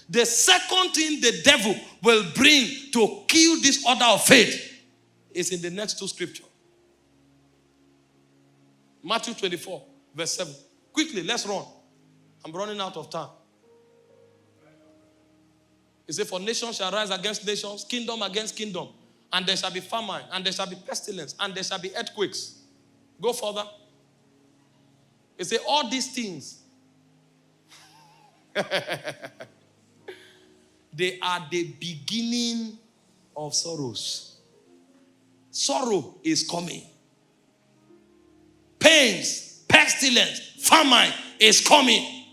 The second thing the devil will bring to kill this order of faith is in the next two scriptures. Matthew 24, verse 7. Quickly, let's run. I'm running out of time. It says, for nation shall rise against nations, kingdom against kingdom, and there shall be famine, and there shall be pestilence, and there shall be earthquakes. Go further. It says, all these things, they are the beginning of sorrows. Sorrow is coming. Pains, pestilence, famine is coming.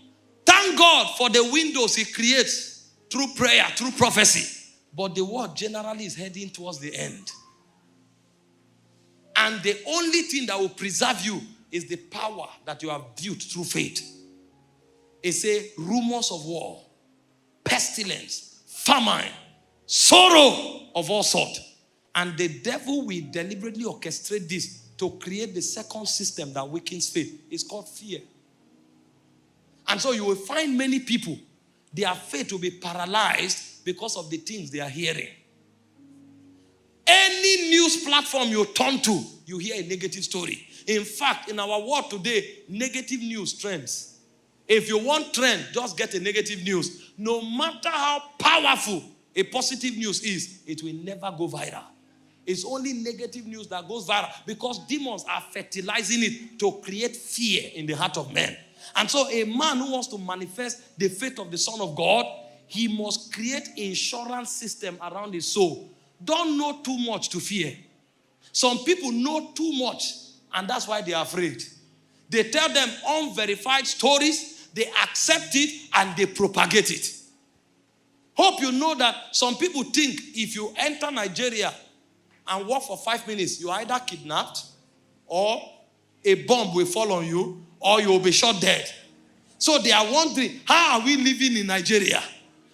Thank God for the windows he creates through prayer, through prophecy. But the world generally is heading towards the end. And the only thing that will preserve you is the power that you have built through faith. It says rumors of war, pestilence, famine, sorrow of all sorts. And the devil will deliberately orchestrate this to create the second system that weakens faith. It's called fear. And so you will find many people, their faith will be paralyzed because of the things they are hearing. Any news platform you turn to, you hear a negative story. In fact, in our world today, negative news trends. If you want trend, just get a negative news. No matter how powerful a positive news is, it will never go viral. It's only negative news that goes viral because demons are fertilizing it to create fear in the heart of men. And so a man who wants to manifest the faith of the Son of God, he must create an insurance system around his soul. Don't know too much to fear. Some people know too much, and that's why they are afraid. They tell them unverified stories, they accept it, and they propagate it. Hope you know that some people think if you enter Nigeria and walk for 5 minutes, you're either kidnapped, or a bomb will fall on you, or you will be shot dead. So they are wondering, how are we living in Nigeria?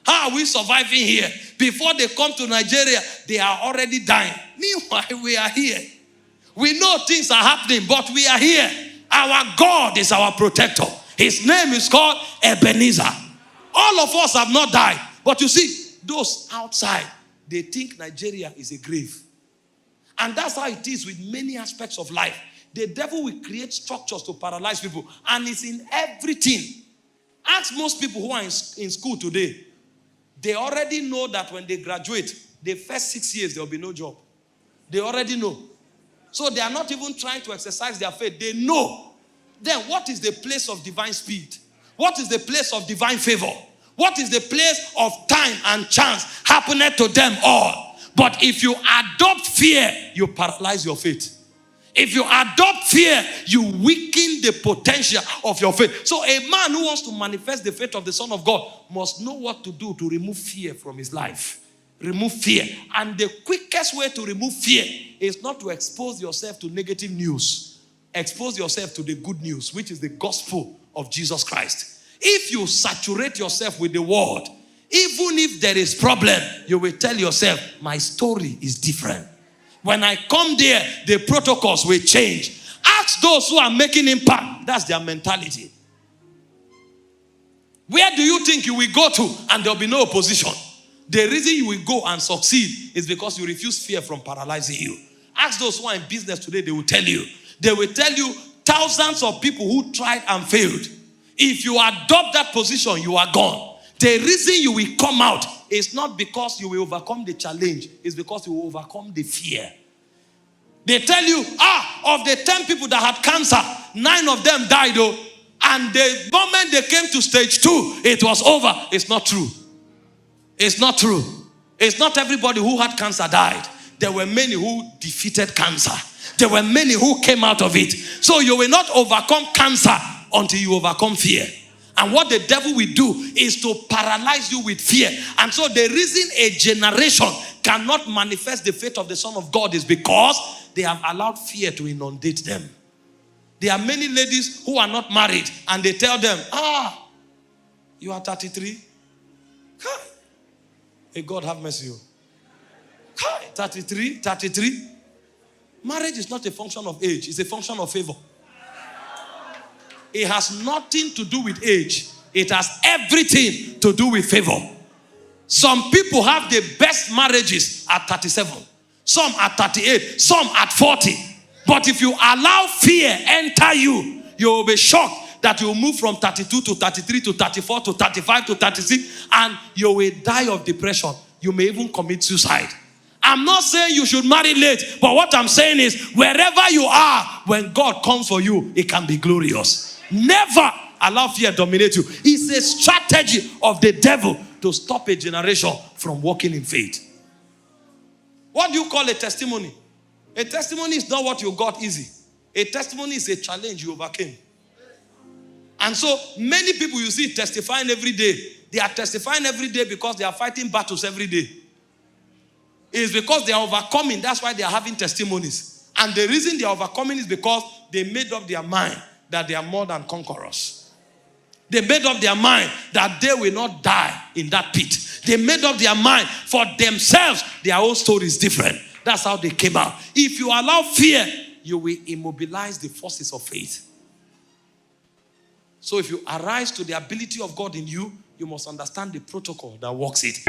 How are we surviving here? Before they come to Nigeria, they are already dying. Meanwhile, we are here. We know things are happening, but we are here. Our God is our protector. His name is called Ebenezer. All of us have not died. But you see, those outside, they think Nigeria is a grave. And that's how it is with many aspects of life. The devil will create structures to paralyze people. And it's in everything. Ask most people who are in school today. They already know that when they graduate, the first 6 years, there will be no job. They already know. So they are not even trying to exercise their faith. They know. Then what is the place of divine speed? What is the place of divine favor? What is the place of time and chance happening to them all? But if you adopt fear, you paralyze your faith. If you adopt fear, you weaken the potential of your faith. So a man who wants to manifest the faith of the Son of God must know what to do to remove fear from his life. Remove fear. And the quickest way to remove fear is not to expose yourself to negative news. Expose yourself to the good news, which is the gospel of Jesus Christ. If you saturate yourself with the word, even if there is problem, you will tell yourself, my story is different. When I come there, the protocols will change. Ask those who are making impact. That's their mentality. Where do you think you will go to and there will be no opposition? The reason you will go and succeed is because you refuse fear from paralyzing you. Ask those who are in business today, they will tell you. They will tell you thousands of people who tried and failed. If you adopt that position, you are gone. The reason you will come out is not because you will overcome the challenge. It's because you will overcome the fear. They tell you, of the 10 people that had cancer, 9 of them died though. And the moment they came to stage 2, it was over. It's not true. It's not true. It's not everybody who had cancer died. There were many who defeated cancer. There were many who came out of it. So you will not overcome cancer until you overcome fear. And what the devil will do is to paralyze you with fear. And so the reason a generation cannot manifest the faith of the Son of God is because they have allowed fear to inundate them. There are many ladies who are not married and they tell them, you are 33? May God have mercy. 33? Marriage is not a function of age. It's a function of favor. It has nothing to do with age. It has everything to do with favor. Some people have the best marriages at 37. Some at 38. Some at 40. But if you allow fear enter you, you will be shocked that you will move from 32 to 33 to 34 to 35 to 36, and you will die of depression. You may even commit suicide. I'm not saying you should marry late, but what I'm saying is, wherever you are, when God comes for you, it can be glorious. Never allow fear dominate you. It's a strategy of the devil to stop a generation from walking in faith. What do you call a testimony? A testimony is not what you got easy. A testimony is a challenge you overcame. And so many people you see testifying every day, they are testifying every day because they are fighting battles every day. It's because they are overcoming. That's why they are having testimonies. And the reason they are overcoming is because they made up their mind that they are more than conquerors. They made up their mind that they will not die in that pit. They made up their mind for themselves. Their own story is different. That's how they came out. If you allow fear, you will immobilize the forces of faith. So if you arise to the ability of God in you, you must understand the protocol that works it.